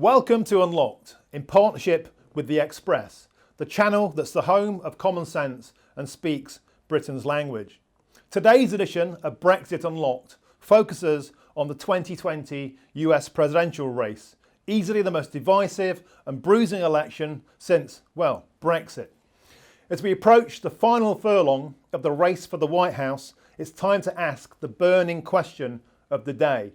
Welcome to Unlocked, in partnership with The Express, the channel that's the home of common sense and speaks Britain's language. Today's edition of Brexit Unlocked focuses on the 2020 US presidential race, easily the most divisive and bruising election since, well, Brexit. As we approach the final furlong of the race for the White House, it's time to ask the burning question of the day.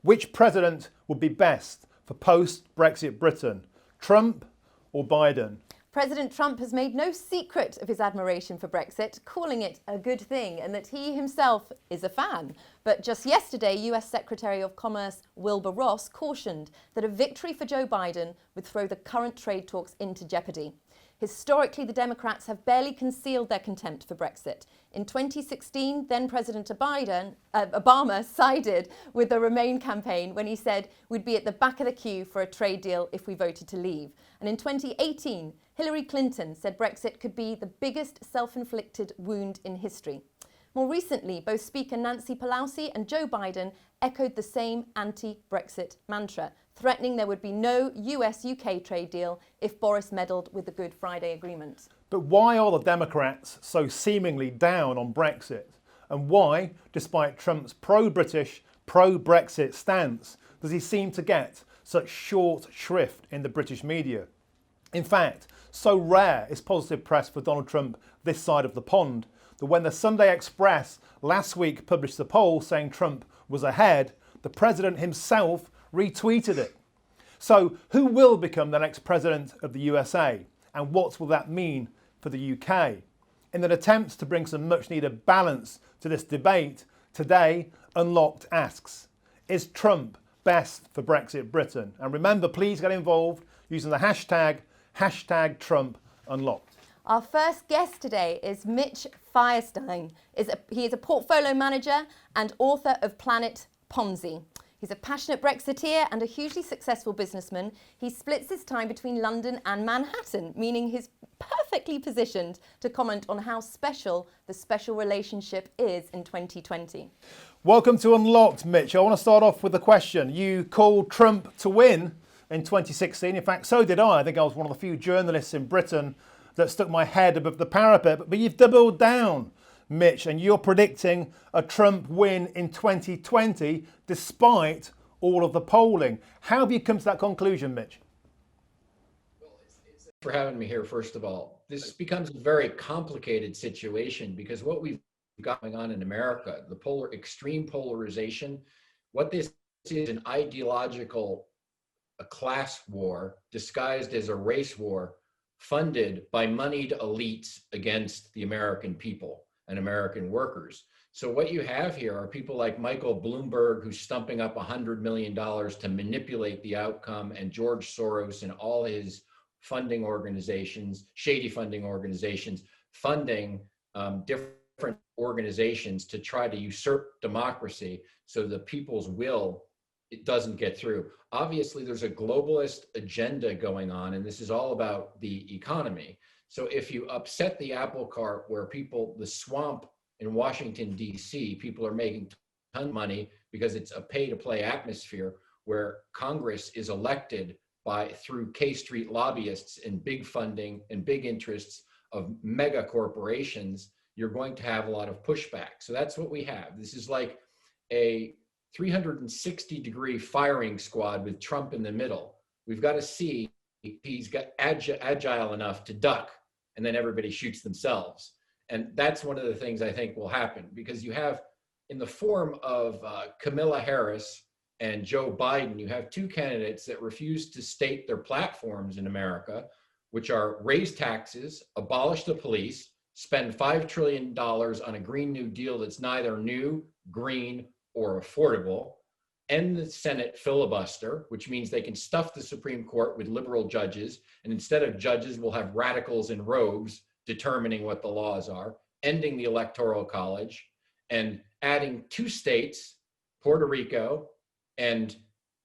Which president would be best for post-Brexit Britain, Trump or Biden? President Trump has made no secret of his admiration for Brexit, calling it a good thing and that he himself is a fan. But just yesterday, US Secretary of Commerce Wilbur Ross cautioned that a victory for Joe Biden would throw the current trade talks into jeopardy. Historically, the Democrats have barely concealed their contempt for Brexit. In 2016, then President Obama sided with the Remain campaign when he said we'd be at the back of the queue for a trade deal if we voted to leave. And in 2018, Hillary Clinton said Brexit could be the biggest self-inflicted wound in history. More recently, both Speaker Nancy Pelosi and Joe Biden echoed the same anti-Brexit mantra, threatening there would be no US-UK trade deal if Boris meddled with the Good Friday Agreement. But why are the Democrats so seemingly down on Brexit? And why, despite Trump's pro-British, pro-Brexit stance, does he seem to get such short shrift in the British media? In fact, so rare is positive press for Donald Trump this side of the pond that when the Sunday Express last week published a poll saying Trump was ahead, the president himself retweeted it. So who will become the next president of the USA, and what will that mean for the UK? In an attempt to bring some much needed balance to this debate, today Unlocked asks, is Trump best for Brexit Britain? And remember, please get involved using the hashtag #TrumpUnlocked. Our first guest today is Mitch Feirstein. He is a portfolio manager and author of Planet Ponzi. He's a passionate Brexiteer and a hugely successful businessman. He splits his time between London and Manhattan, meaning he's perfectly positioned to comment on how special the special relationship is in 2020. Welcome to Unlocked, Mitch. I want to start off with a question. You called Trump to win in 2016. In fact, so did I. I think I was one of the few journalists in Britain that stuck my head above the parapet. But you've doubled down, Mitch, and you're predicting a Trump win in 2020 despite all of the polling. How have you come to that conclusion, Mitch? Well, it's for having me here, first of all. This becomes a very complicated situation because what we've got going on in America, the extreme polarization, what this is an ideological class war disguised as a race war funded by moneyed elites against the American people and American workers. So what you have here are people like Michael Bloomberg, who's stumping up $100 million to manipulate the outcome, and George Soros and all his funding organizations, shady funding organizations, funding different organizations to try to usurp democracy so the people's will, it doesn't get through. Obviously, there's a globalist agenda going on, and this is all about the economy. So if you upset the apple cart where the swamp in Washington, D.C., people are making a ton of money because it's a pay-to-play atmosphere where Congress is elected through K Street lobbyists and big funding and big interests of mega corporations, you're going to have a lot of pushback. So that's what we have. This is like a 360-degree firing squad with Trump in the middle. We've got to see if he's got agile enough to duck, and then everybody shoots themselves. And that's one of the things I think will happen, because you have, in the form of Kamala Harris and Joe Biden, you have two candidates that refuse to state their platforms in America, which are raise taxes, abolish the police, spend $5 trillion on a Green New Deal that's neither new, green, or affordable, end the Senate filibuster, which means they can stuff the Supreme Court with liberal judges, and instead of judges, we'll have radicals in robes determining what the laws are, ending the Electoral College, and adding 2 states, Puerto Rico and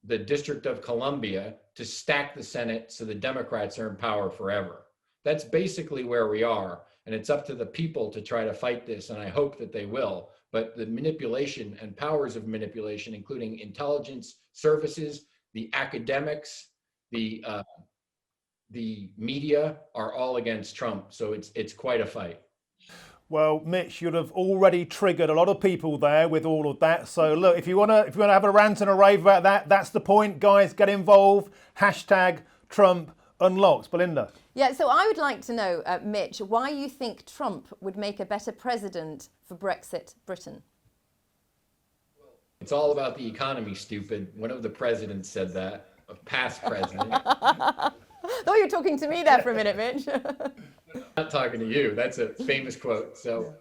the District of Columbia, to stack the Senate so the Democrats are in power forever. That's basically where we are, and it's up to the people to try to fight this, and I hope that they will. But the manipulation and powers of manipulation, including intelligence services, the academics, the media are all against Trump. So it's quite a fight. Well, Mitch, you'd have already triggered a lot of people there with all of that. So look, if you wanna have a rant and a rave about that, that's the point, guys. Get involved. Hashtag Trump Unlocked. Belinda. Yeah, so I would like to know, Mitch, why you think Trump would make a better president for Brexit Britain. It's all about the economy, stupid. One of the presidents said that, a past president. Thought you were talking to me there for a minute, Mitch. I'm not talking to you. That's a famous quote. So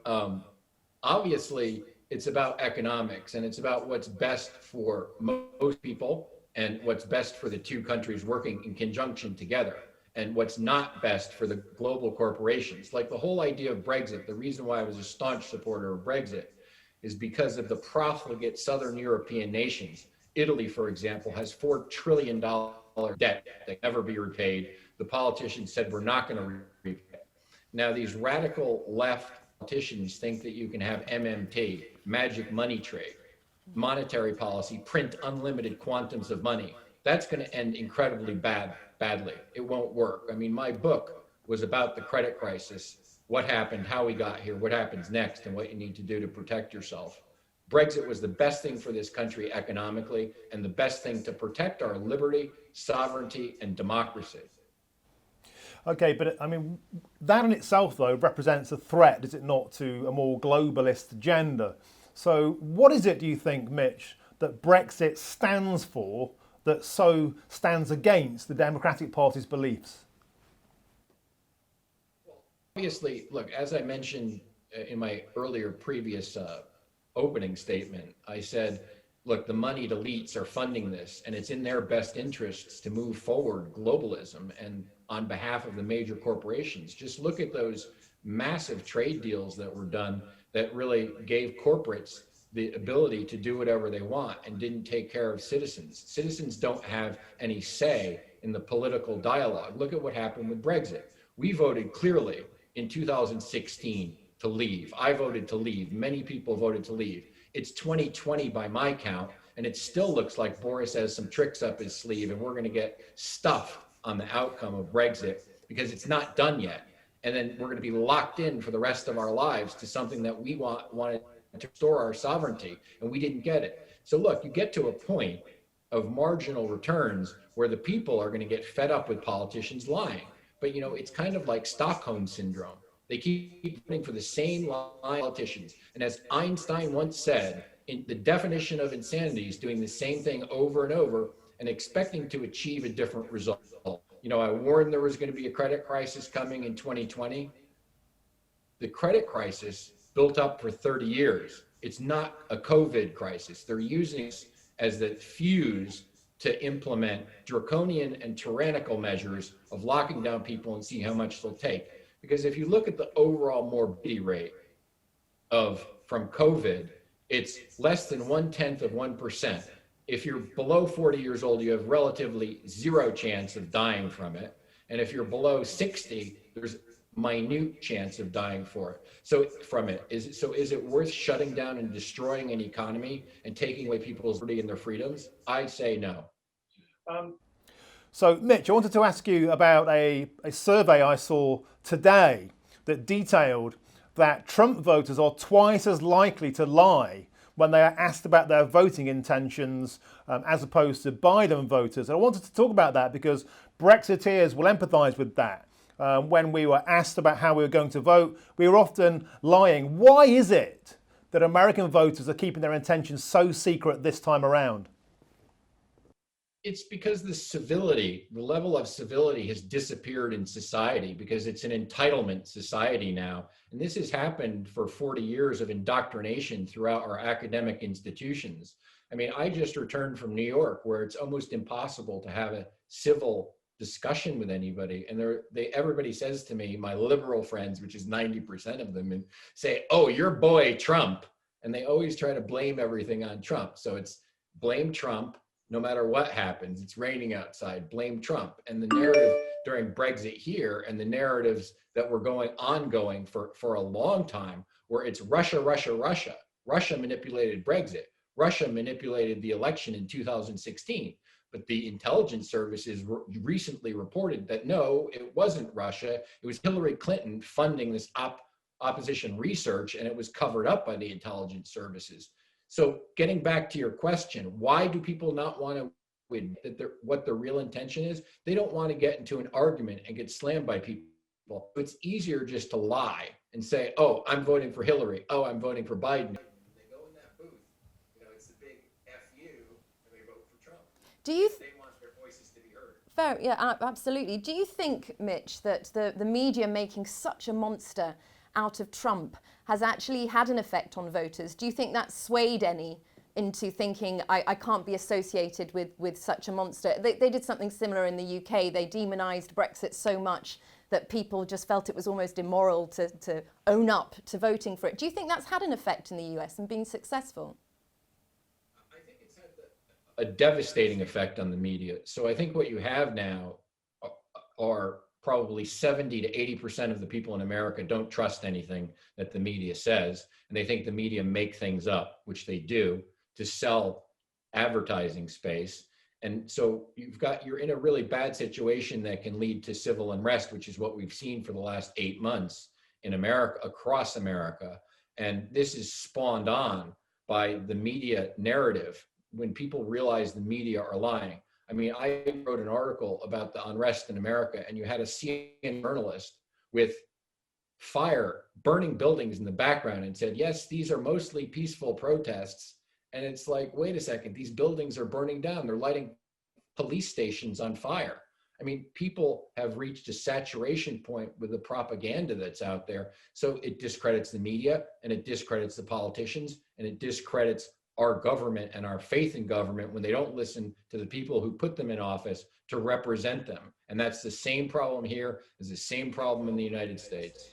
obviously, it's about economics, and it's about what's best for most people and what's best for the two countries working in conjunction together, and what's not best for the global corporations. Like the whole idea of Brexit, the reason why I was a staunch supporter of Brexit is because of the profligate Southern European nations. Italy, for example, has $4 trillion debt that can never be repaid. The politicians said, we're not going to repay it. Now, these radical left politicians think that you can have MMT, magic money trade, monetary policy, print unlimited quantums of money. That's going to end incredibly badly. It won't work. I mean, my book was about the credit crisis, what happened, how we got here, what happens next, and what you need to do to protect yourself. Brexit was the best thing for this country economically, and the best thing to protect our liberty, sovereignty, and democracy. Okay, but I mean, that in itself, though, represents a threat, is it not, to a more globalist agenda? So what is it, do you think, Mitch, that Brexit stands for that so stands against the Democratic Party's beliefs? Obviously, look, as I mentioned in my previous opening statement, I said, look, the moneyed elites are funding this, and it's in their best interests to move forward globalism and on behalf of the major corporations. Just look at those massive trade deals that were done that really gave corporates the ability to do whatever they want and didn't take care of citizens. Citizens don't have any say in the political dialogue. Look at what happened with Brexit. We voted clearly in 2016 to leave. I voted to leave. Many people voted to leave. It's 2020 by my count, and it still looks like Boris has some tricks up his sleeve, and we're going to get stuffed on the outcome of Brexit because it's not done yet. And then we're going to be locked in for the rest of our lives to something that we wanted to restore our sovereignty, and we didn't get it. So look, you get to a point of marginal returns where the people are going to get fed up with politicians lying. But, you know, it's kind of like Stockholm syndrome. They keep voting for the same politicians. And as Einstein once said, the definition of insanity is doing the same thing over and over and expecting to achieve a different result. You know, I warned there was going to be a credit crisis coming in 2020. The credit crisis built up for 30 years. It's not a COVID crisis. They're using it as the fuse to implement draconian and tyrannical measures of locking down people and see how much they'll take. Because if you look at the overall morbidity rate from COVID, it's less than 0.1%. If you're below 40 years old, you have relatively zero chance of dying from it. And if you're below 60, there's minute chance of dying from it. Is it worth shutting down and destroying an economy and taking away people's liberty and their freedoms? I say no. So, Mitch, I wanted to ask you about a survey I saw today that detailed that Trump voters are twice as likely to lie when they are asked about their voting intentions as opposed to Biden voters. And I wanted to talk about that because Brexiteers will empathise with that. When we were asked about how we were going to vote, we were often lying. Why is it that American voters are keeping their intentions so secret this time around? It's because the level of civility has disappeared in society because it's an entitlement society now. And this has happened for 40 years of indoctrination throughout our academic institutions. I mean, I just returned from New York where it's almost impossible to have a civil discussion with anybody. And everybody says to me, my liberal friends, which is 90% of them, and say, oh, your boy Trump. And they always try to blame everything on Trump. So it's blame Trump. No matter what happens, it's raining outside, blame Trump. And the narrative during Brexit here and the narratives that were ongoing for a long time, where it's Russia. Russia manipulated Brexit. Russia manipulated the election in 2016. But the intelligence services recently reported that no, it wasn't Russia. It was Hillary Clinton funding this opposition research, and it was covered up by the intelligence services. So getting back to your question, why do people not want to admit that what their real intention is? They don't want to get into an argument and get slammed by people. It's easier just to lie and say, oh, I'm voting for Hillary. Oh, I'm voting for Biden. They go in that booth, it's the big FU, and they vote for Trump. Do you They want their voices to be heard. Fair, yeah, absolutely. Do you think, Mitch, that the media making such a monster out of Trump has actually had an effect on voters? Do you think that swayed any into thinking, I can't be associated with such a monster? They did something similar in the UK. They demonised Brexit so much that people just felt it was almost immoral to own up to voting for it. Do you think that's had an effect in the US and been successful? I think it's had a devastating effect on the media. So I think what you have now are probably 70 to 80% of the people in America don't trust anything that the media says, and they think the media make things up, which they do, to sell advertising space. And so you're in a really bad situation that can lead to civil unrest, which is what we've seen for the last 8 months in America, across America. And this is spawned on by the media narrative. When people realize the media are lying. I mean, I wrote an article about the unrest in America, and you had a CNN journalist with fire, burning buildings in the background, and said, yes, these are mostly peaceful protests. And it's like, wait a second, these buildings are burning down. They're lighting police stations on fire. I mean, people have reached a saturation point with the propaganda that's out there. So it discredits the media, and it discredits the politicians, and it discredits our government and our faith in government when they don't listen to the people who put them in office to represent them. And that's the same problem here as the same problem in the United States.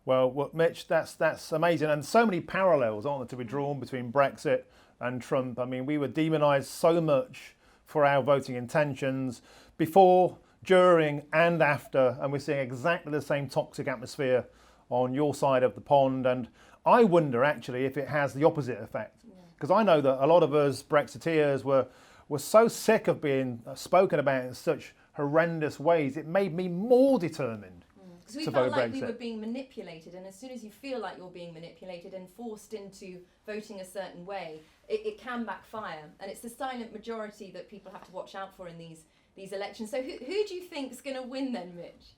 Well, Mitch, that's amazing. And so many parallels, aren't there, to be drawn between Brexit and Trump. I mean, we were demonised so much for our voting intentions before, during and after, and we're seeing exactly the same toxic atmosphere on your side of the pond. And I wonder actually if it has the opposite effect, because I know that a lot of us Brexiteers were so sick of being spoken about in such horrendous ways, it made me more determined. Because we felt like we were being manipulated, and as soon as you feel like you're being manipulated and forced into voting a certain way, it can backfire. And it's the silent majority that people have to watch out for in these elections. So who do you think is going to win then, Mitch?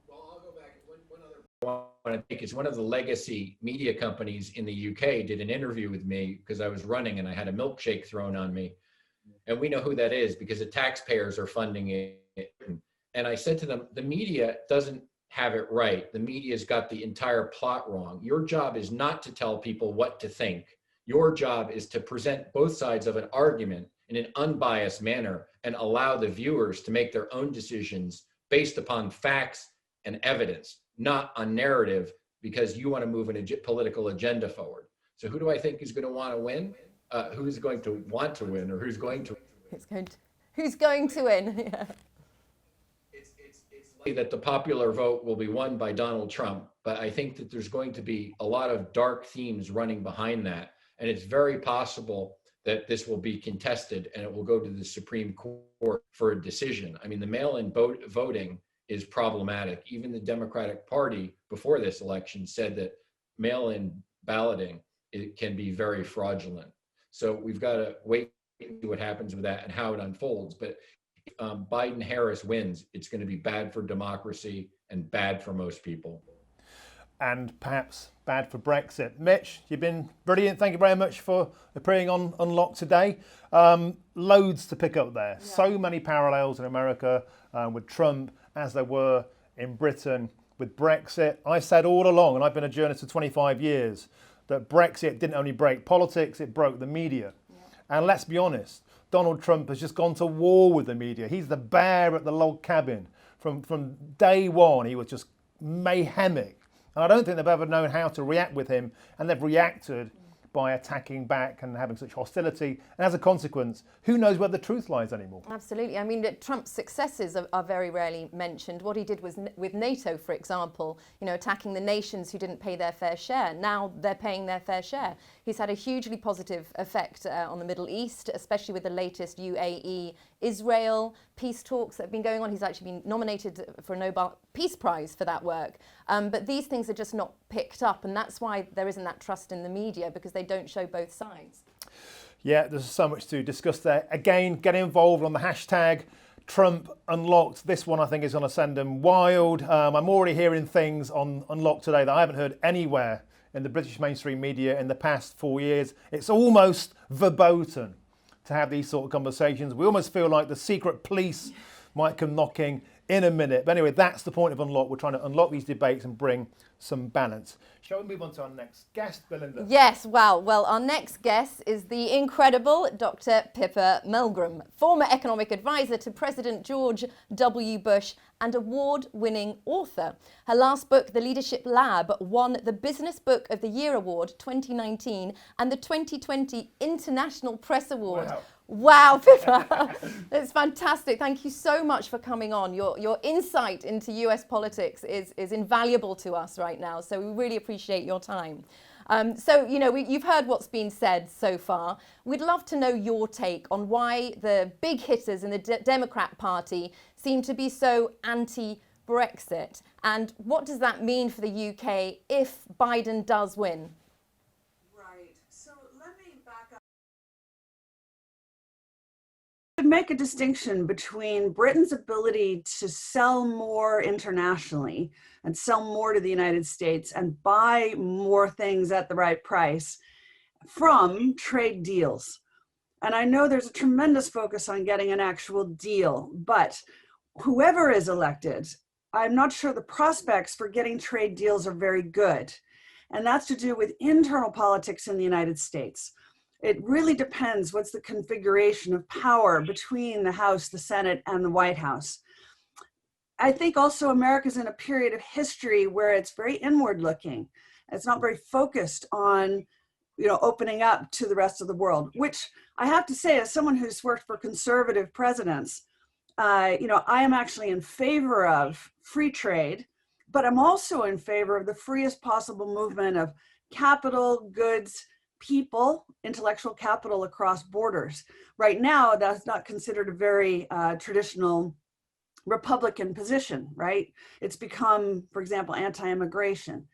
Well, I'll go back. One other point I want to make is one of the legacy media companies in the UK did an interview with me because I was running and I had a milkshake thrown on me. And we know who that is because the taxpayers are funding it. And I said to them, the media doesn't have it right. The media's got the entire plot wrong. Your job is not to tell people what to think. Your job is to present both sides of an argument in an unbiased manner and allow the viewers to make their own decisions based upon facts and evidence, not on narrative because you want to move a political agenda forward. So who do I think is going to want to win? Who's going to want to win, or who's going to win? Who's going to win? Yeah. It's likely that the popular vote will be won by Donald Trump, but I think that there's going to be a lot of dark themes running behind that. And it's very possible that this will be contested and it will go to the Supreme Court for a decision. I mean, the mail-in voting is problematic. Even the Democratic Party before this election said that mail-in balloting, it can be very fraudulent. So we've got to wait and see what happens with that and how it unfolds. But if Biden-Harris wins, it's going to be bad for democracy and bad for most people. And perhaps bad for Brexit. Mitch, you've been brilliant. Thank you very much for appearing on Unlocked today. Loads to pick up there. Yeah. So many parallels in America with Trump as there were in Britain with Brexit. I said all along, and I've been a journalist for 25 years, that Brexit didn't only break politics, it broke the media. Yeah. And let's be honest, Donald Trump has just gone to war with the media. He's the bear at the log cabin. From day one, he was just mayhemic. And I don't think they've ever known how to react with him, and they've reacted by attacking back and having such hostility. And as a consequence, who knows where the truth lies anymore? Absolutely. I mean, Trump's successes are very rarely mentioned. What he did was with NATO, for example, attacking the nations who didn't pay their fair share. Now they're paying their fair share. He's had a hugely positive effect on the Middle East, especially with the latest UAE-Israel peace talks that have been going on. He's actually been nominated for a Nobel Peace Prize for that work. But these things are just not picked up, and that's why there isn't that trust in the media, because they don't show both sides. Yeah, there's so much to discuss there. Again, get involved on the hashtag Trump Unlocked. This one I think is going to send them wild. I'm already hearing things on Unlocked today that I haven't heard anywhere in the British mainstream media in the past 4 years. It's almost verboten to have these sort of conversations. We almost feel like the secret police might come knocking in a minute. But anyway, that's the point of Unlock. We're trying to unlock these debates and bring some balance. Shall we move on to our next guest, Belinda? Yes, well, our next guest is the incredible Dr. Pippa Milgram, former economic advisor to President George W. Bush and award-winning author. Her last book, The Leadership Lab, won the Business Book of the Year Award 2019 and the 2020 International Press Award. Wow, Pippa, it's fantastic. Thank you so much for coming on. Your insight into US politics is invaluable to us right now, so we really appreciate your time. You've heard what's been said so far. We'd love to know your take on why the big hitters in the Democrat Party seem to be so anti-Brexit, and what does that mean for the UK if Biden does win? Make a distinction between Britain's ability to sell more internationally and sell more to the United States and buy more things at the right price from trade deals. And I know there's a tremendous focus on getting an actual deal, but whoever is elected, I'm not sure the prospects for getting trade deals are very good. And that's to do with internal politics in the United States. It really depends what's the configuration of power between the House, the Senate, and the White House. I think also America's in a period of history where it's very inward looking. It's not very focused on, opening up to the rest of the world, which I have to say, as someone who's worked for conservative presidents, I am actually in favor of free trade, but I'm also in favor of the freest possible movement of capital, goods, people, intellectual capital across borders. Right now, that's not considered a very traditional Republican position, right? It's become, for example, anti-immigration.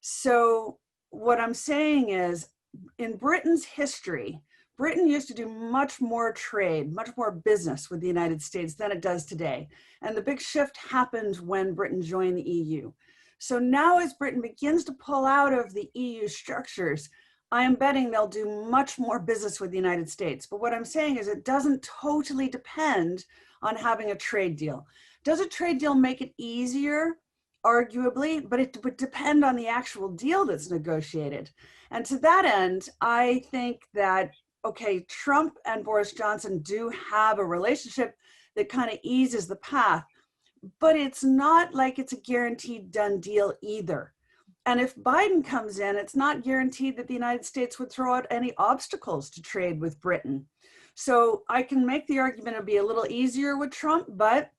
So what I'm saying is, in Britain's history, Britain used to do much more trade, much more business with the United States than it does today. And the big shift happened when Britain joined the EU. So now as Britain begins to pull out of the EU structures, I am betting they'll do much more business with the United States. But what I'm saying is it doesn't totally depend on having a trade deal. Does a trade deal make it easier? Arguably, but it would depend on the actual deal that's negotiated. And to that end, I think that, okay, Trump and Boris Johnson do have a relationship that kind of eases the path, but it's not like it's a guaranteed done deal either. And if Biden comes in, it's not guaranteed that the United States would throw out any obstacles to trade with Britain. So I can make the argument it'll be a little easier with Trump, but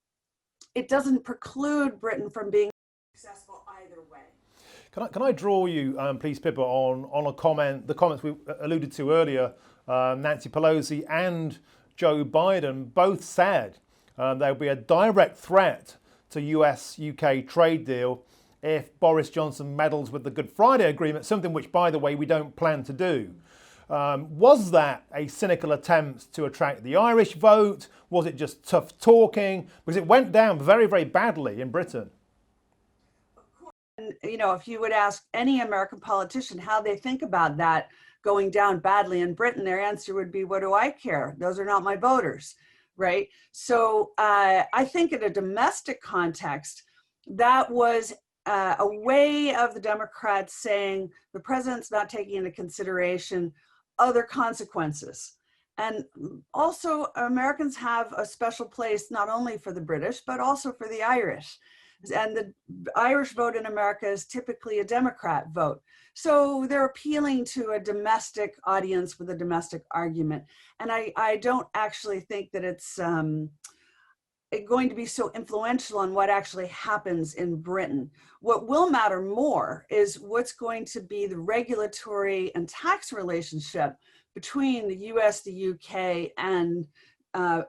it doesn't preclude Britain from being successful either way. Can I draw you, please, Pippa, on a comment, the comments we alluded to earlier. Nancy Pelosi and Joe Biden both said there will be a direct threat to US-UK trade deal if Boris Johnson meddles with the Good Friday Agreement, something which, by the way, we don't plan to do. Was that a cynical attempt to attract the Irish vote? Was it just tough talking? Because it went down very, very badly in Britain. And, if you would ask any American politician how they think about that going down badly in Britain, their answer would be, what do I care? Those are not my voters, right? So I think in a domestic context, that was a way of the Democrats saying the president's not taking into consideration other consequences. And also Americans have a special place, not only for the British, but also for the Irish. And the Irish vote in America is typically a Democrat vote. So they're appealing to a domestic audience with a domestic argument. And I don't actually think that it's going to be so influential on what actually happens in Britain. What will matter more is what's going to be the regulatory and tax relationship between the US, the UK, and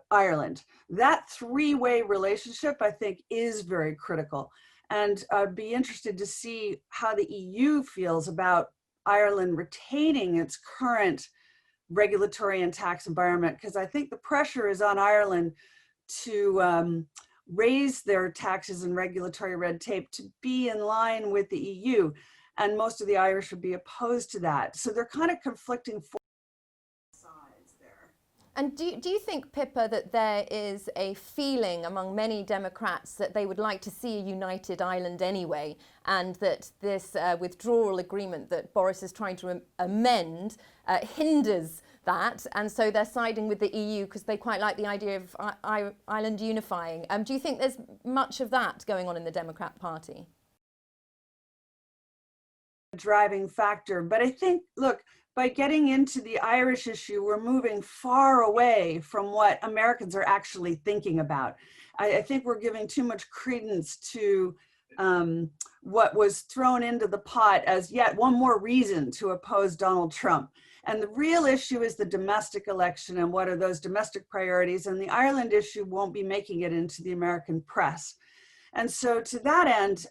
Ireland. That three-way relationship, I think, is very critical. And I'd be interested to see how the EU feels about Ireland retaining its current regulatory and tax environment, because I think the pressure is on Ireland to raise their taxes and regulatory red tape to be in line with the EU. And most of the Irish would be opposed to that. So they're kind of conflicting sides there. And do you think, Pippa, that there is a feeling among many Democrats that they would like to see a united Ireland anyway, and that this withdrawal agreement that Boris is trying to amend hinders that, and so they're siding with the EU because they quite like the idea of Ireland unifying? Do you think there's much of that going on in the Democrat Party? Driving factor, but I think, look, by getting into the Irish issue, we're moving far away from what Americans are actually thinking about. I think we're giving too much credence to what was thrown into the pot as yet one more reason to oppose Donald Trump. And the real issue is the domestic election and what are those domestic priorities, and the Ireland issue won't be making it into the American press. And so to that end,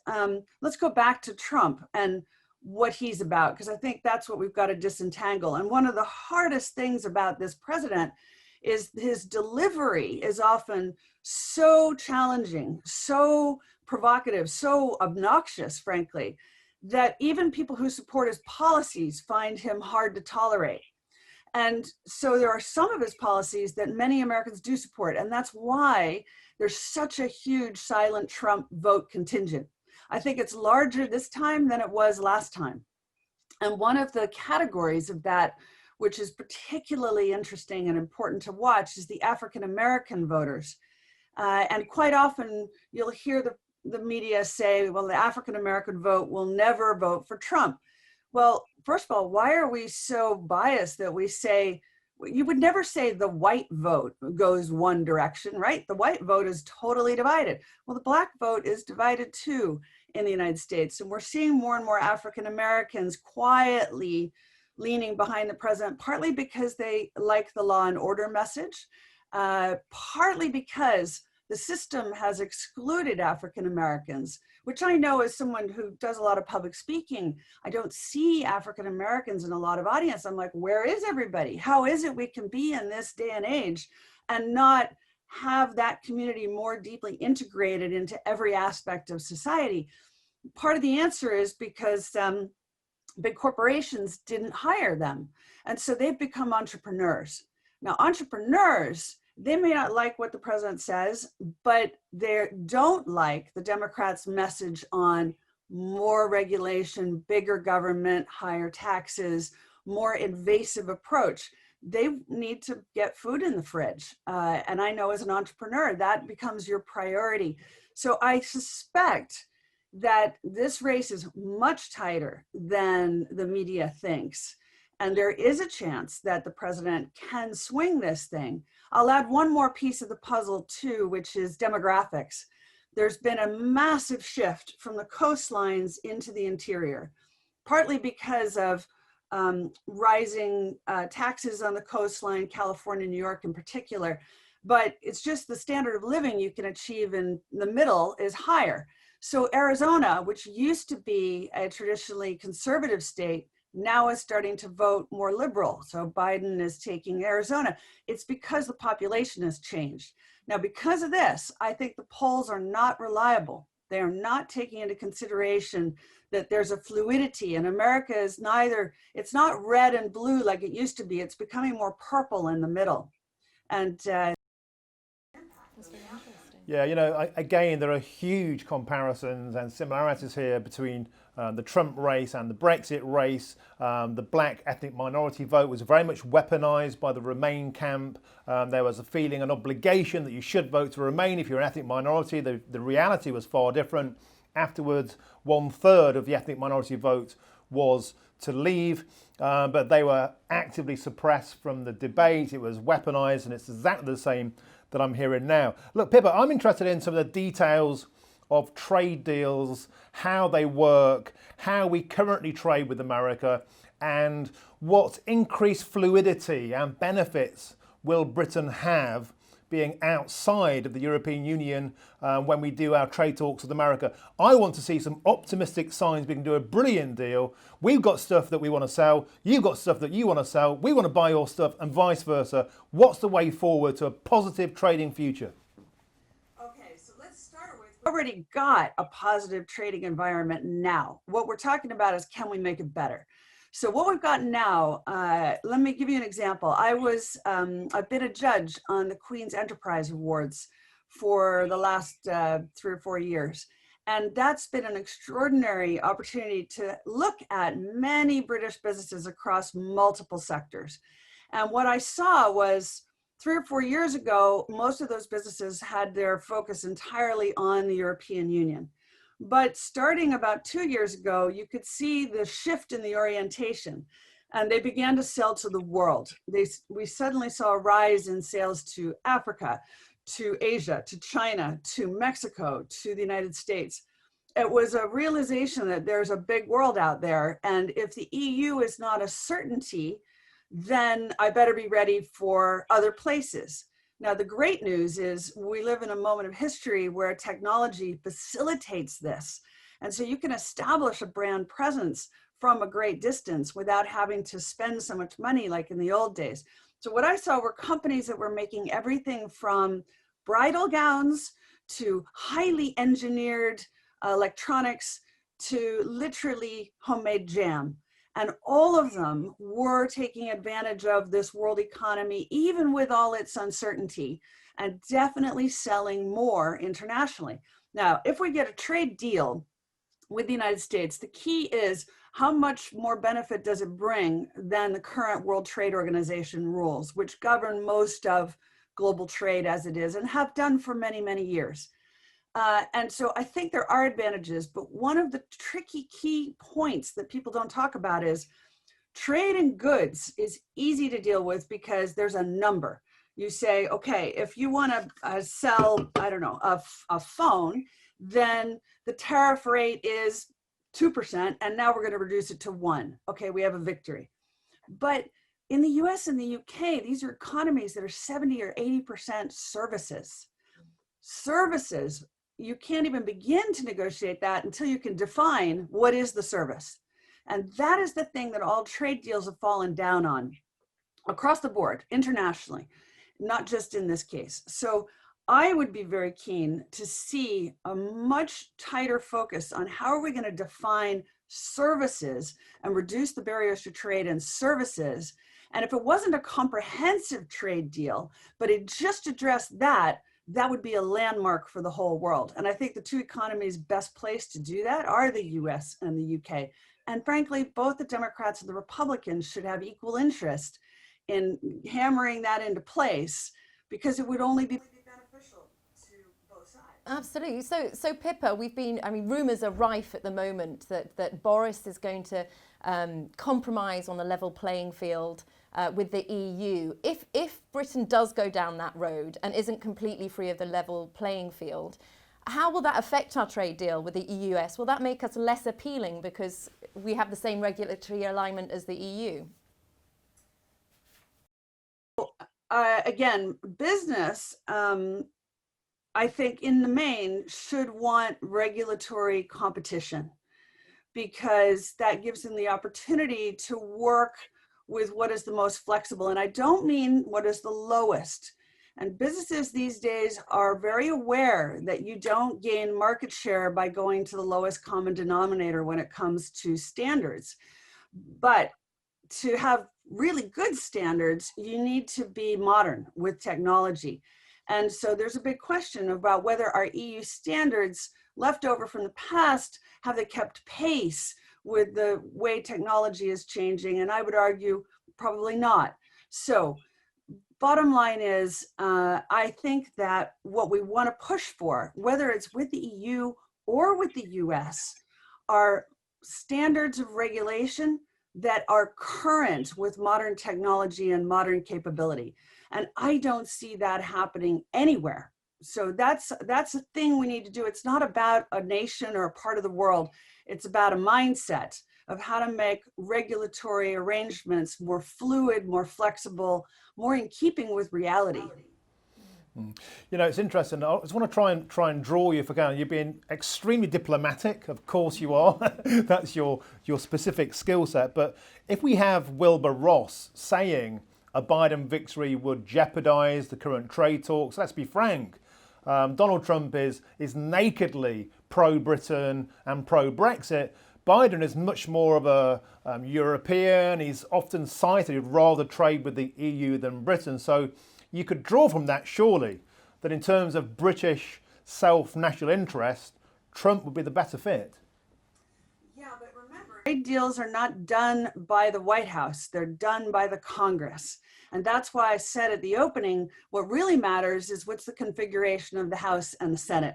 let's go back to Trump and what he's about, because I think that's what we've got to disentangle. And one of the hardest things about this president is his delivery is often so challenging, so provocative, so obnoxious, frankly, that even people who support his policies find him hard to tolerate. And so there are some of his policies that many Americans do support, and that's why there's such a huge silent Trump vote contingent. I think it's larger this time than it was last time. And one of the categories of that, which is particularly interesting and important to watch, is the African-American voters. And quite often you'll hear the media say, well, the African-American vote will never vote for Trump. Well, first of all, why are we so biased that we say, you would never say the white vote goes one direction, right? The white vote is totally divided. Well, the black vote is divided too in the United States. And we're seeing more and more African Americans quietly leaning behind the president, partly because they like the law and order message, partly because the system has excluded African Americans, which I know as someone who does a lot of public speaking, I don't see African Americans in a lot of audience. I'm like, where is everybody? How is it we can be in this day and age and not have that community more deeply integrated into every aspect of society? Part of the answer is because big corporations didn't hire them. And so they've become entrepreneurs. Now, entrepreneurs, they may not like what the president says, but they don't like the Democrats' message on more regulation, bigger government, higher taxes, more invasive approach. They need to get food in the fridge. And I know as an entrepreneur, that becomes your priority. So I suspect that this race is much tighter than the media thinks. And there is a chance that the president can swing this thing. I'll add one more piece of the puzzle too, which is demographics. There's been a massive shift from the coastlines into the interior, partly because of rising taxes on the coastline, California, New York in particular, but it's just the standard of living you can achieve in the middle is higher. So Arizona, which used to be a traditionally conservative state, now is starting to vote more liberal. So Biden is taking Arizona. It's because the population has changed. Now, because of this, I think the polls are not reliable. They are not taking into consideration that there's a fluidity, and America is neither, it's not red and blue like it used to be. It's becoming more purple in the middle. And yeah, you know, again, there are huge comparisons and similarities here between the Trump race and the Brexit race. The black ethnic minority vote was very much weaponized by the Remain camp. There was a feeling, an obligation that you should vote to Remain if you're an ethnic minority. The reality was far different. Afterwards, 1/3 of the ethnic minority vote was to leave, but they were actively suppressed from the debate. It was weaponized, and it's exactly the same that I'm hearing now. Look, Pippa, I'm interested in some of the details of trade deals, how they work, how we currently trade with America, and what increased fluidity and benefits will Britain have being outside of the European Union when we do our trade talks with America. I want to see some optimistic signs we can do a brilliant deal. We've got stuff that we want to sell, you've got stuff that you want to sell, we want to buy your stuff, and vice versa. What's the way forward to a positive trading future? Okay, so let's start with, we've already got a positive trading environment now. What we're talking about is, can we make it better? So what we've got now, let me give you an example. I've been a judge on the Queen's Enterprise Awards for the last 3 or 4 years. And that's been an extraordinary opportunity to look at many British businesses across multiple sectors. And what I saw was 3 or 4 years ago, most of those businesses had their focus entirely on the European Union. But starting about 2 years ago, you could see the shift in the orientation, and they began to sell to the world. We suddenly saw a rise in sales to Africa, to Asia, to China, to Mexico, to the United States. It was a realization that there's a big world out there, and if the EU is not a certainty, then I better be ready for other places. Now, the great news is we live in a moment of history where technology facilitates this. And so you can establish a brand presence from a great distance without having to spend so much money like in the old days. So what I saw were companies that were making everything from bridal gowns to highly engineered electronics to literally homemade jam. And all of them were taking advantage of this world economy, even with all its uncertainty, and definitely selling more internationally. Now, if we get a trade deal with the United States, the key is how much more benefit does it bring than the current World Trade Organization rules, which govern most of global trade as it is and have done for many, many years. And so I think there are advantages, but one of the tricky key points that people don't talk about is trade in goods is easy to deal with because there's a number. You say, okay, if you want to sell, I don't know, a phone, then the tariff rate is 2%, and now we're going to reduce it to 1%. Okay, we have a victory. But in the US and the UK, these are economies that are 70 or 80% services. Services, you can't even begin to negotiate that until you can define what is the service. And that is the thing that all trade deals have fallen down on across the board, internationally, not just in this case. So I would be very keen to see a much tighter focus on how are we going to define services and reduce the barriers to trade in services. And if it wasn't a comprehensive trade deal, but it just addressed that, that would be a landmark for the whole world. And I think the two economies best placed to do that are the US and the UK. And frankly, both the Democrats and the Republicans should have equal interest in hammering that into place, because it would only be beneficial to both sides. Absolutely. So Pippa, rumours are rife at the moment that Boris is going to compromise on a level playing field with the EU. If Britain does go down that road and isn't completely free of the level playing field, how will that affect our trade deal with the EU-US? Will that make us less appealing because we have the same regulatory alignment as the EU? Again, business, I think in the main should want regulatory competition, because that gives them the opportunity to work with what is the most flexible. And I don't mean what is the lowest. And businesses these days are very aware that you don't gain market share by going to the lowest common denominator when it comes to standards. But to have really good standards, you need to be modern with technology. And so there's a big question about whether our EU standards left over from the past, have they kept pace with the way technology is changing? And I would argue probably not. So bottom line is, I think that what we want to push for, whether it's with the EU or with the US, are standards of regulation that are current with modern technology and modern capability. And I don't see that happening anywhere. So that's a thing we need to do. It's not about a nation or a part of the world. It's about a mindset of how to make regulatory arrangements more fluid, more flexible, more in keeping with reality. You know, it's interesting. I just want to try and draw you, if I can. You're being extremely diplomatic. Of course you are. That's your specific skill set. But if we have Wilbur Ross saying a Biden victory would jeopardize the current trade talks, let's be frank. Donald Trump is nakedly pro-Britain and pro-Brexit. Biden is much more of a European. He's often cited he'd rather trade with the EU than Britain. So you could draw from that, surely, that in terms of British self-national interest, Trump would be the better fit. Yeah, but remember, trade deals are not done by the White House. They're done by the Congress. And that's why I said at the opening, what really matters is what's the configuration of the House and the Senate.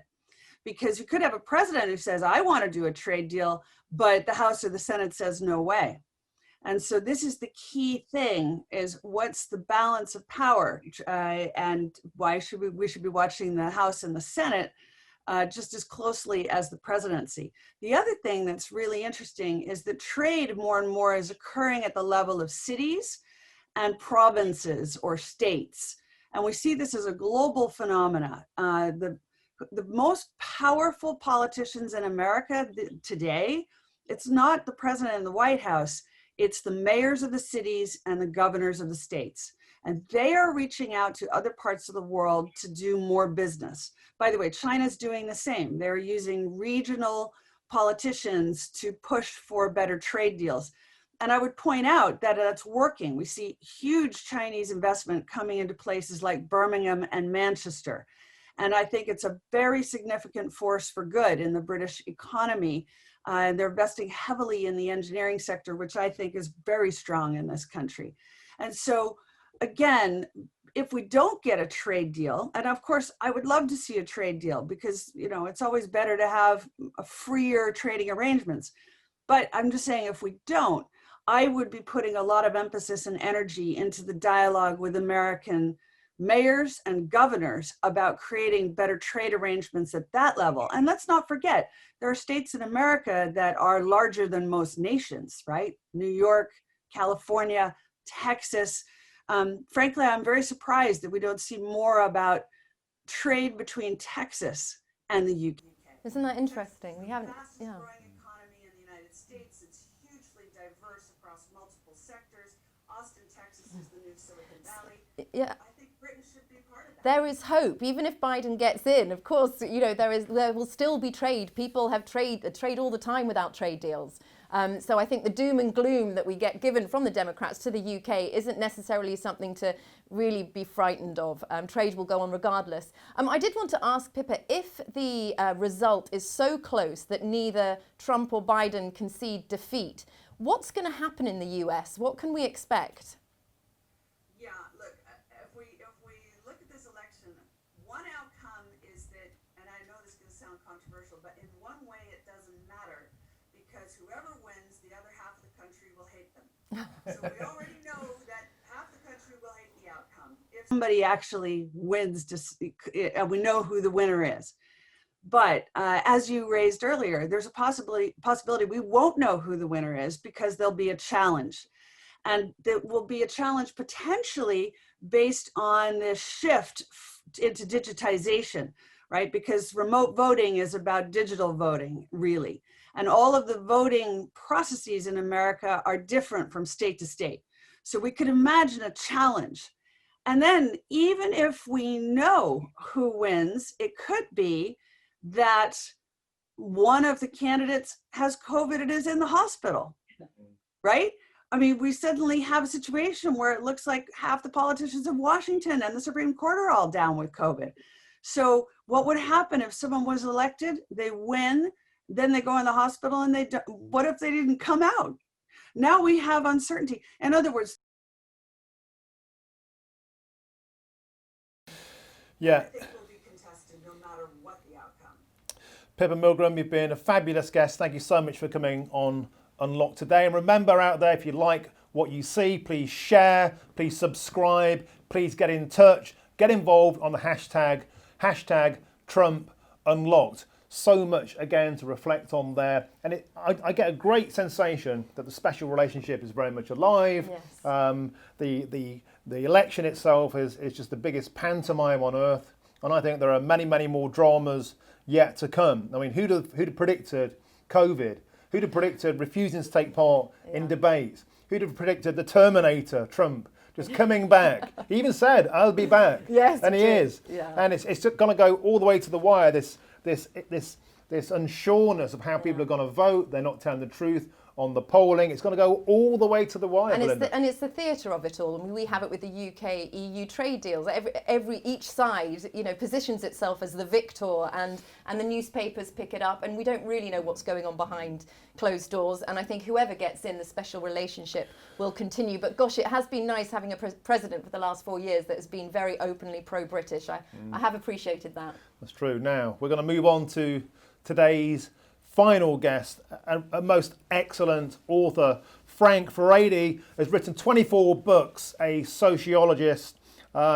Because you could have a president who says, I want to do a trade deal, but the House or the Senate says no way. And so this is the key thing, is what's the balance of power, and why should we should be watching the House and the Senate just as closely as the presidency. The other thing that's really interesting is that trade more and more is occurring at the level of cities and provinces or states. And we see this as a global phenomena. The most powerful politicians in America today, it's not the president in the White House, it's the mayors of the cities and the governors of the states. And they are reaching out to other parts of the world to do more business. By the way, China's doing the same. They're using regional politicians to push for better trade deals. And I would point out that that's working. We see huge Chinese investment coming into places like Birmingham and Manchester. And I think it's a very significant force for good in the British economy. They're investing heavily in the engineering sector, which I think is very strong in this country. And so, again, if we don't get a trade deal, and of course, I would love to see a trade deal because, you know, it's always better to have a freer trading arrangements. But I'm just saying, if we don't, I would be putting a lot of emphasis and energy into the dialogue with American mayors and governors about creating better trade arrangements at that level. And let's not forget, there are states in America that are larger than most nations, right? New York, California, Texas. Frankly, I'm very surprised that we don't see more about trade between Texas and the UK. Isn't that interesting? We haven't, Fastest growing economy in the United States. It's hugely diverse across multiple sectors. Austin, Texas is the new Silicon Valley. Yeah. I think Britain should be part of that. There is hope, even if Biden gets in. Of course, you know, there will still be trade. People have trade all the time without trade deals. So I think the doom and gloom that we get given from the Democrats to the UK isn't necessarily something to really be frightened of. Trade will go on regardless. I did want to ask Pippa, if the result is so close that neither Trump or Biden concede defeat, what's going to happen in the US? What can we expect? Yeah, look, if we look at this election, one outcome is that, and I know this is going to sound controversial, but in one way it doesn't matter, because whoever wins, the other half of the country will hate them. So we already know that half the country will hate the outcome. If somebody actually wins, we know who the winner is. But as you raised earlier, there's a possibility we won't know who the winner is because there'll be a challenge. And there will be a challenge potentially based on this shift into digitization, right? Because remote voting is about digital voting, really. And all of the voting processes in America are different from state to state. So we could imagine a challenge. And then even if we know who wins, it could be that one of the candidates has COVID and is in the hospital, right? I mean, we suddenly have a situation where it looks like half the politicians of Washington and the Supreme Court are all down with COVID. So what would happen if someone was elected, they win, then they go in the hospital and what if they didn't come out? Now we have uncertainty. In other words, Yeah. I think will be contested no matter what the outcome. Pippa Milgram, you've been a fabulous guest. Thank you so much for coming on Unlocked today. And remember out there, if you like what you see, please share, please subscribe, please get in touch, get involved on the hashtag Trump Unlocked. So much again to reflect on there, and I get a great sensation that the special relationship is very much alive. Yes. The election itself is just the biggest pantomime on earth, and I think there are many more dramas yet to come. I mean, who'd have predicted COVID? Who'd have predicted refusing to take part in debates? Who'd have predicted the Terminator, Trump, just coming back? He even said, "I'll be back." Yes, and he is. Yeah. And it's going to go all the way to the wire. This unsureness of how people are going to vote. They're not telling the truth on the polling. It's going to go all the way to the wire. And it's the theatre of it all. I mean, we have it with the UK-EU trade deals. Each side, positions itself as the victor, and the newspapers pick it up, and we don't really know what's going on behind closed doors. And I think whoever gets in, the special relationship will continue. But gosh, it has been nice having a president for the last 4 years that has been very openly pro-British. I have appreciated that. That's true. Now we're going to move on to today's final guest, a most excellent author. Frank Furedi has written 24 books, a sociologist.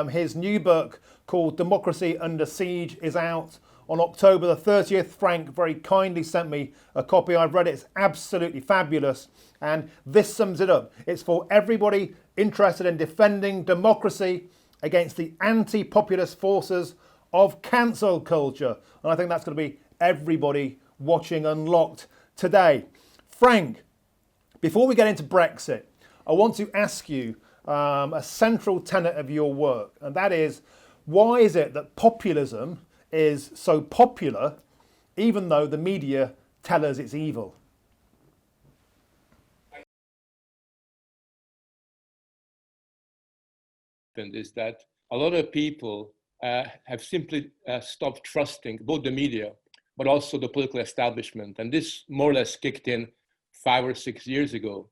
His new book called Democracy Under Siege is out on October the 30th. Frank very kindly sent me a copy. I've read it. It's absolutely fabulous. And this sums it up. It's for everybody interested in defending democracy against the anti-populist forces of cancel culture. And I think that's going to be everybody watching Unlocked today. Frank, before we get into Brexit, I want to ask you a central tenet of your work, and that is, why is it that populism is so popular even though the media tell us it's evil? Is that a lot of people have simply stopped trusting both the media but also the political establishment. And this more or less kicked in 5 or 6 years ago.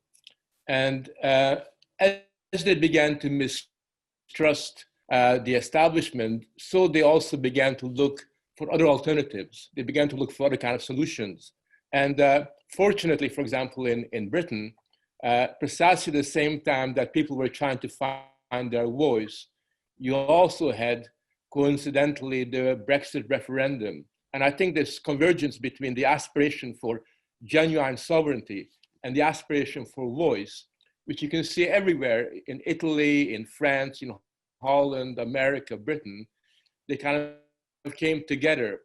And as they began to mistrust the establishment, so they also began to look for other alternatives. They began to look for other kind of solutions. And fortunately, for example, in Britain, precisely the same time that people were trying to find their voice, you also had, coincidentally, the Brexit referendum. And I think this convergence between the aspiration for genuine sovereignty and the aspiration for voice, which you can see everywhere in Italy, in France, in Holland, America, Britain, they kind of came together.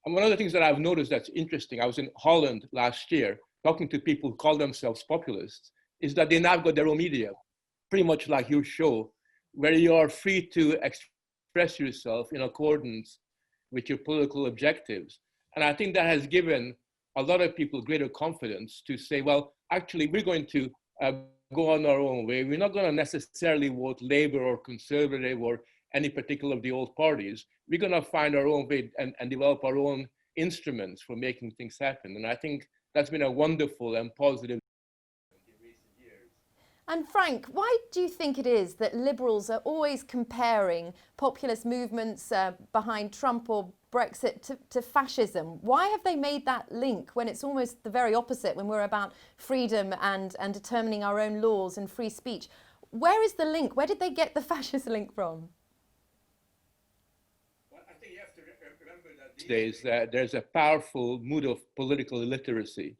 And one of the things that I've noticed that's interesting, I was in Holland last year talking to people who call themselves populists, is that they now got their own media, pretty much like your show, where you are free to express yourself in accordance with your political objectives. And I think that has given a lot of people greater confidence to say, well, actually, we're going to go on our own way. We're not going to necessarily vote Labour or Conservative or any particular of the old parties. We're going to find our own way and develop our own instruments for making things happen. And I think that's been a wonderful and positive in recent years. And Frank, why do you think it is that liberals are always comparing populist movements behind Trump or Brexit to fascism? Why have they made that link when it's almost the very opposite, when we're about freedom and determining our own laws and free speech? Where is the link? Where did they get the fascist link from? Well, I think you have to remember that these days there's a powerful mood of political illiteracy.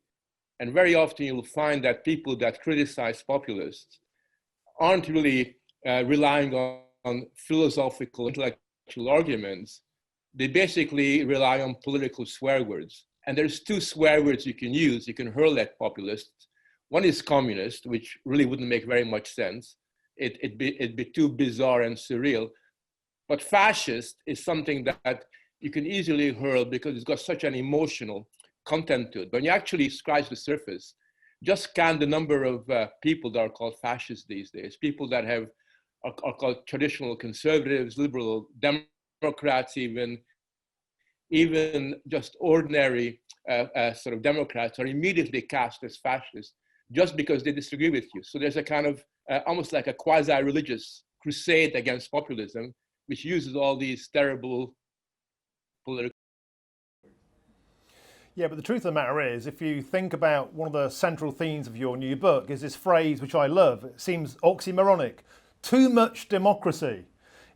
And very often you'll find that people that criticize populists aren't really relying on philosophical, intellectual arguments. They basically rely on political swear words. And there's two swear words you can use. You can hurl at populists. One is communist, which really wouldn't make very much sense. It'd be too bizarre and surreal. But fascist is something that you can easily hurl because it's got such an emotional content to it. When you actually scratch the surface, just count the number of people that are called fascists these days. People that are called traditional conservatives, liberal Democrats, even even just ordinary sort of Democrats are immediately cast as fascists just because they disagree with you. So there's a kind of almost like a quasi-religious crusade against populism, which uses all these terrible political. Yeah, but the truth of the matter is, if you think about one of the central themes of your new book, is this phrase which I love. It seems oxymoronic: too much democracy.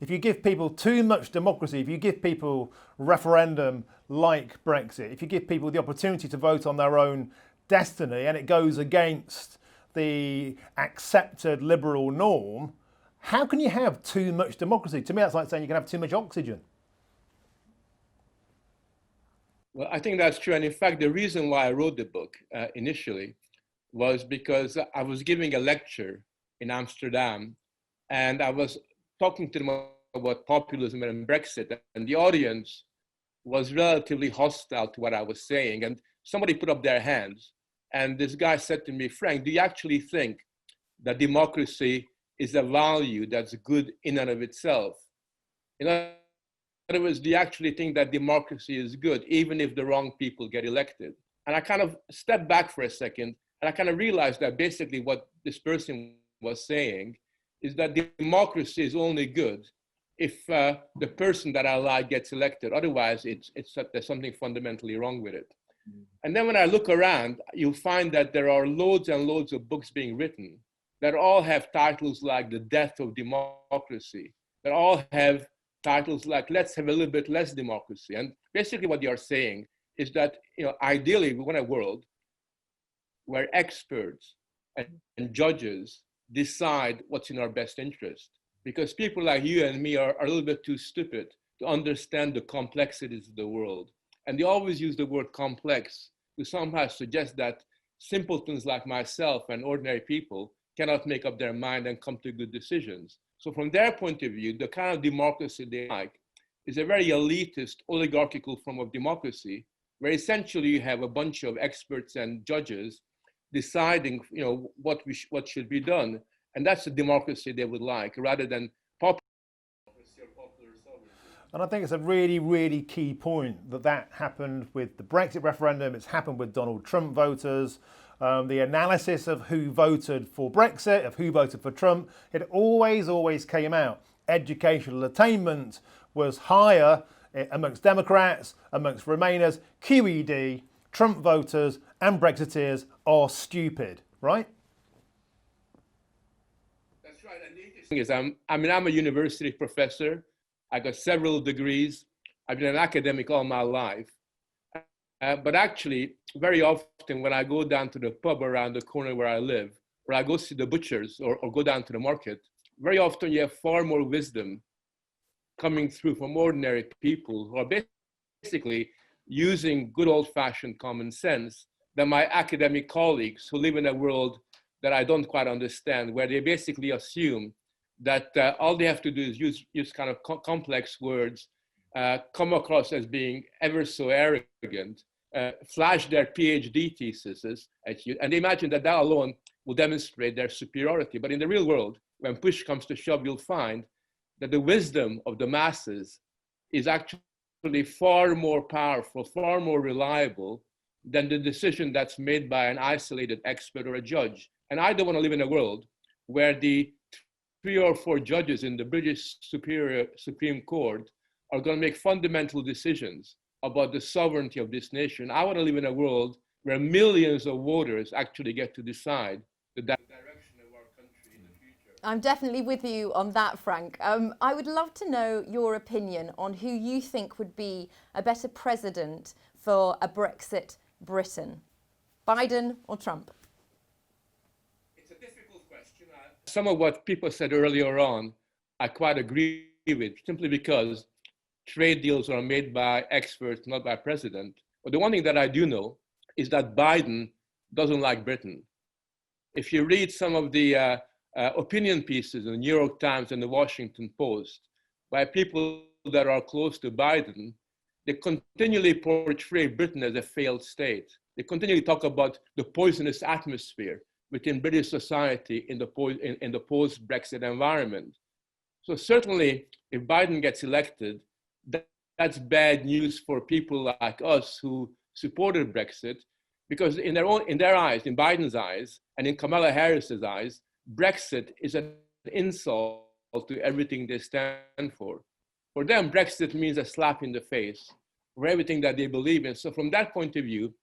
If you give people too much democracy, if you give people referendum like Brexit, if you give people the opportunity to vote on their own destiny and it goes against the accepted liberal norm, how can you have too much democracy? To me, that's like saying you can have too much oxygen. Well, I think that's true. And in fact, the reason why I wrote the book initially was because I was giving a lecture in Amsterdam and I was talking to them about populism and Brexit, and the audience was relatively hostile to what I was saying. And somebody put up their hands, and this guy said to me, "Frank, do you actually think that democracy is a value that's good in and of itself? In other words, do you actually think that democracy is good, even if the wrong people get elected?" And I kind of stepped back for a second, and I kind of realized that basically what this person was saying is that democracy is only good if the person that I like gets elected. Otherwise, there's something fundamentally wrong with it. And then when I look around, you'll find that there are loads and loads of books being written that all have titles like The Death of Democracy, that all have titles like Let's Have a Little Bit Less Democracy. And basically what you're saying is that, ideally we want a world where experts and judges decide what's in our best interest. Because people like you and me are a little bit too stupid to understand the complexities of the world. And they always use the word complex to somehow suggest that simpletons like myself and ordinary people cannot make up their mind and come to good decisions. So from their point of view, the kind of democracy they like is a very elitist, oligarchical form of democracy, where essentially you have a bunch of experts and judges deciding, what should be done. And that's the democracy they would like, rather than popular democracy or popular sovereignty. And I think it's a really, really key point that happened with the Brexit referendum. It's happened with Donald Trump voters. The analysis of who voted for Brexit, of who voted for Trump, it always came out. Educational attainment was higher amongst Democrats, amongst Remainers. QED, Trump voters and Brexiteers are stupid, right? That's right. And the interesting is, I'm a university professor. I got several degrees. I've been an academic all my life. But actually, very often when I go down to the pub around the corner where I live, or I go see the butchers or go down to the market, very often you have far more wisdom coming through from ordinary people who are basically using good old-fashioned common sense than my academic colleagues who live in a world that I don't quite understand, where they basically assume that all they have to do is use kind of complex words, come across as being ever so arrogant, flash their PhD theses at you, and they imagine that alone will demonstrate their superiority. But in the real world, when push comes to shove, you'll find that the wisdom of the masses is actually far more powerful, far more reliable than the decision that's made by an isolated expert or a judge. And I don't want to live in a world where the 3 or 4 judges in the British Supreme Court are going to make fundamental decisions about the sovereignty of this nation. I want to live in a world where millions of voters actually get to decide the direction of our country in the future. I'm definitely with you on that, Frank. I would love to know your opinion on who you think would be a better president for a Brexit Britain, Biden or Trump? It's a difficult question. Some of what people said earlier on, I quite agree with, simply because trade deals are made by experts, not by president. But the one thing that I do know is that Biden doesn't like Britain. If you read some of the opinion pieces in the New York Times and the Washington Post by people that are close to Biden, they continually portray Britain as a failed state. They continually talk about the poisonous atmosphere within British society in the post-Brexit environment. So certainly, if Biden gets elected, that's bad news for people like us who supported Brexit, because in their eyes, in Biden's eyes, and in Kamala Harris's eyes, Brexit is an insult to everything they stand for. For them, Brexit means a slap in the face for everything that they believe in. So from that point of view,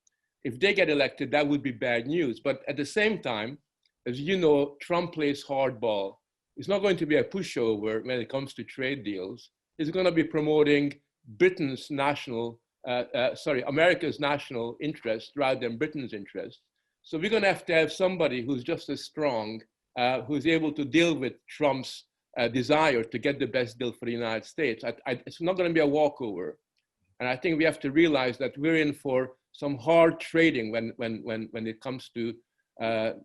if they get elected, that would be bad news. But at the same time, as you know, Trump plays hardball. It's not going to be a pushover when it comes to trade deals. It's going to be promoting Britain's America's national interest rather than Britain's interest. So we're going to have somebody who's just as strong, who's able to deal with Trump's desire to get the best deal for the United States. It's not going to be a walkover. And I think we have to realize that we're in for some hard trading when it comes to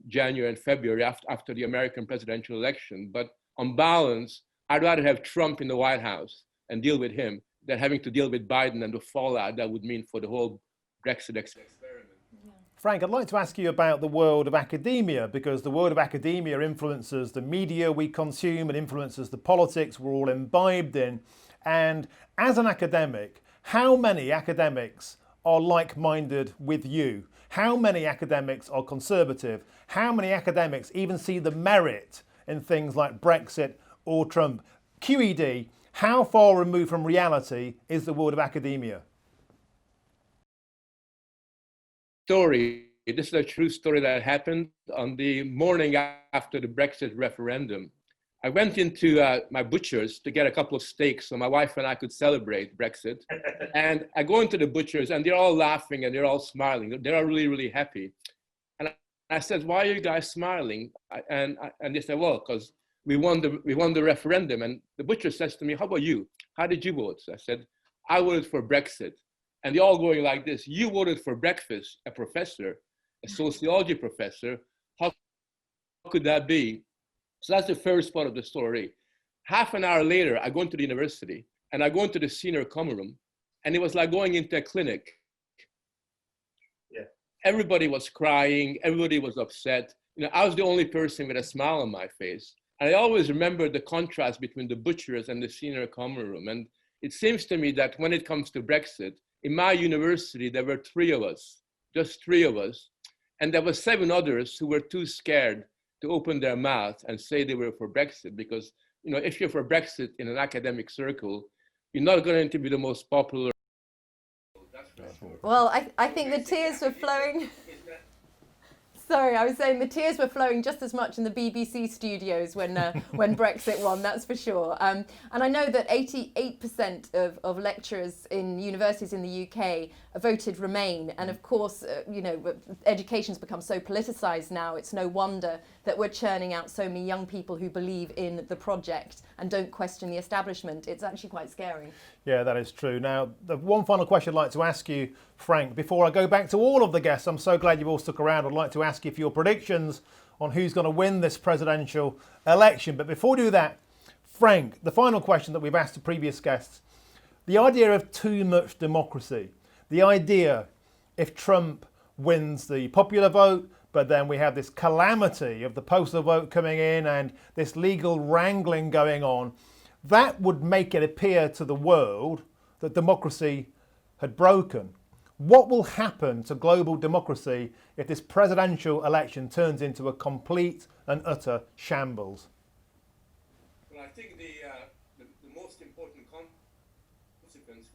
January and February after the American presidential election. But on balance, I'd rather have Trump in the White House and deal with him than having to deal with Biden and the fallout that would mean for the whole Brexit experiment. Frank, I'd like to ask you about the world of academia, because the world of academia influences the media we consume and influences the politics we're all imbibed in. And as an academic, how many academics are like-minded with you? How many academics are conservative? How many academics even see the merit in things like Brexit or Trump? QED, how far removed from reality is the world of academia? Story. This is a true story that happened on the morning after the Brexit referendum. I went into my butcher's to get a couple of steaks so my wife and I could celebrate Brexit. And I go into the butcher's and they're all laughing and they're all smiling. They're all really, really happy. And I said, "Why are you guys smiling?" And they said, "Well, because we won the referendum." And the butcher says to me, "How about you? How did you vote?" So I said, "I voted for Brexit." And they're all going like this: "You voted for breakfast, a professor, a sociology professor. How could that be?" So that's the first part of the story. Half an hour later, I go into the university and I go into the senior common room, and it was like going into a clinic. Yeah. Everybody was crying, everybody was upset. I was the only person with a smile on my face. And I always remember the contrast between the butchers and the senior common room. And it seems to me that when it comes to Brexit, in my university, there were 3 of us, just 3 of us. And there were 7 others who were too scared to open their mouth and say they were for Brexit, because if you're for Brexit in an academic circle, you're not going to be the most popular. Well, I think the tears were flowing. Sorry, I was saying the tears were flowing just as much in the BBC studios when Brexit won, that's for sure. And I know that 88% of lecturers in universities in the UK voted Remain. And of course, education's become so politicised now, it's no wonder that we're churning out so many young people who believe in the project and don't question the establishment. It's actually quite scary. Yeah, that is true. Now, the one final question I'd like to ask you, Frank, before I go back to all of the guests, I'm so glad you've all stuck around. I'd like to ask you for your predictions on who's going to win this presidential election. But before we do that, Frank, the final question that we've asked the previous guests, the idea of too much democracy, the idea if Trump wins the popular vote, but then we have this calamity of the postal vote coming in and this legal wrangling going on, that would make it appear to the world that democracy had broken. What will happen to global democracy if this presidential election turns into a complete and utter shambles? Well, I think the most important consequence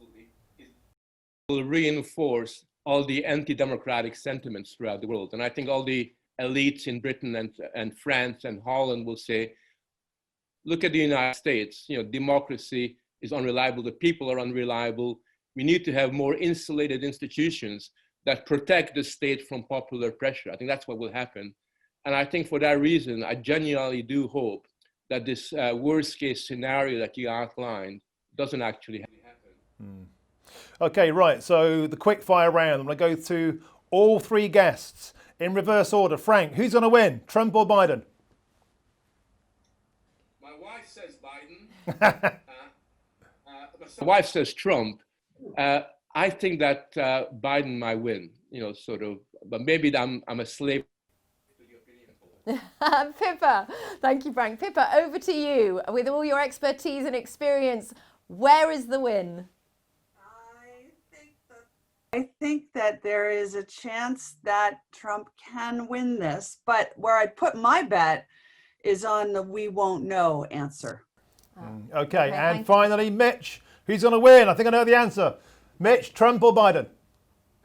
will reinforce all the anti-democratic sentiments throughout the world. And I think all the elites in Britain and France and Holland will say, look at the United States, democracy is unreliable, the people are unreliable. We need to have more insulated institutions that protect the state from popular pressure. I think that's what will happen. And I think for that reason, I genuinely do hope that this worst case scenario that you outlined doesn't actually happen. Okay, right, so the quick fire round. I'm going to go to all 3 guests in reverse order. Frank, who's going to win, Trump or Biden? My wife says Biden. My wife says Trump. I think that Biden might win, but maybe I'm a slave to the opinion. Pippa, thank you, Frank. Pippa, over to you. With all your expertise and experience, where is the win? I think that there is a chance that Trump can win this, but where I'd put my bet is on the "we won't know" answer. Okay, and finally, Mitch, who's going to win? I think I know the answer. Mitch, Trump or Biden?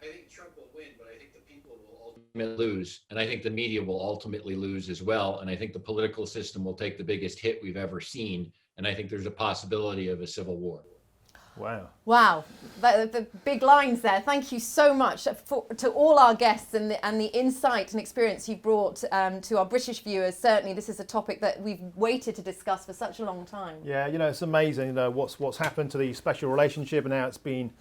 I think Trump will win, but I think the people will ultimately lose. And I think the media will ultimately lose as well. And I think the political system will take the biggest hit we've ever seen. And I think there's a possibility of a civil war. Wow. Wow, the big lines there. Thank you so much to all our guests and the insight and experience you brought to our British viewers. Certainly, this is a topic that we've waited to discuss for such a long time. Yeah, it's amazing, what's happened to the special relationship and how it's been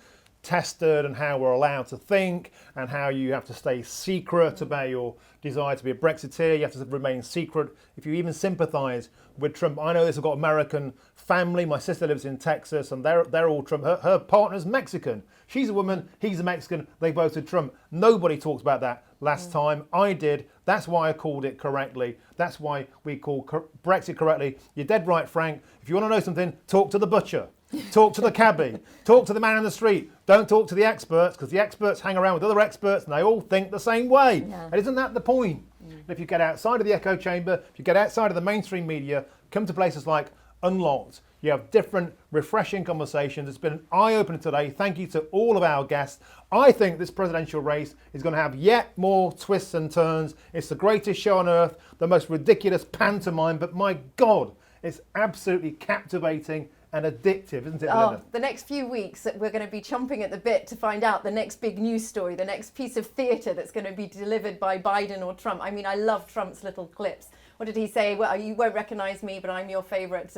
tested and how we're allowed to think and how you have to stay secret about your desire to be a Brexiteer. You have to remain secret if you even sympathise with Trump. I know this. I've got American family. My sister lives in Texas and they're all Trump. Her partner's Mexican. She's a woman, he's a Mexican. They voted Trump. Nobody talks about that last time. I did. That's why I called it correctly. That's why we call Brexit correctly. You're dead right, Frank. If you want to know something, talk to the butcher. Talk to the cabbie. Talk to the man in the street. Don't talk to the experts, because the experts hang around with other experts and they all think the same way. Yeah. And isn't that the point? And if you get outside of the echo chamber, if you get outside of the mainstream media, come to places like Unlocked, you have different, refreshing conversations. It's been an eye-opener today. Thank you to all of our guests. I think this presidential race is going to have yet more twists and turns. It's the greatest show on earth, the most ridiculous pantomime, but my God, it's absolutely captivating and addictive, isn't it, Belinda? The next few weeks, we're going to be chomping at the bit to find out the next big news story, the next piece of theatre that's going to be delivered by Biden or Trump. I mean, I love Trump's little clips. What did he say? Well, you won't recognise me, but I'm your favourite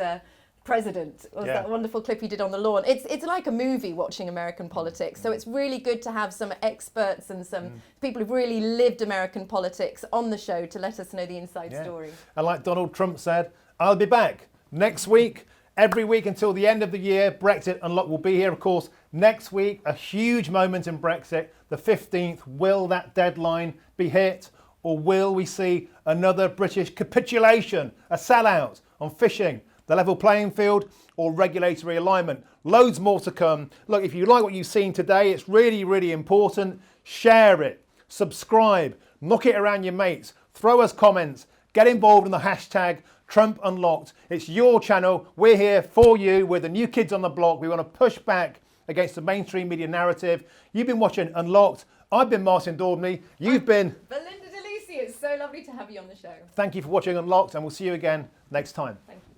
president. Was that wonderful clip he did on the lawn? It's like a movie watching American politics. So it's really good to have some experts and some people who've really lived American politics on the show to let us know the inside story. And like Donald Trump said, I'll be back next week. Every week until the end of the year, Brexit Unlocked will be here. Of course, next week, a huge moment in Brexit, the 15th. Will that deadline be hit? Or will we see another British capitulation, a sellout on fishing, the level playing field, or regulatory alignment? Loads more to come. Look, if you like what you've seen today, it's really, really important. Share it, subscribe, knock it around your mates, throw us comments, get involved in the hashtag Trump Unlocked. It's your channel. We're here for you. We're the new kids on the block. We want to push back against the mainstream media narrative. You've been watching Unlocked. I've been Martin Daubney. You've been Belinda. It's so lovely to have you on the show. Thank you for watching Unlocked, and we'll see you again next time. Thank you.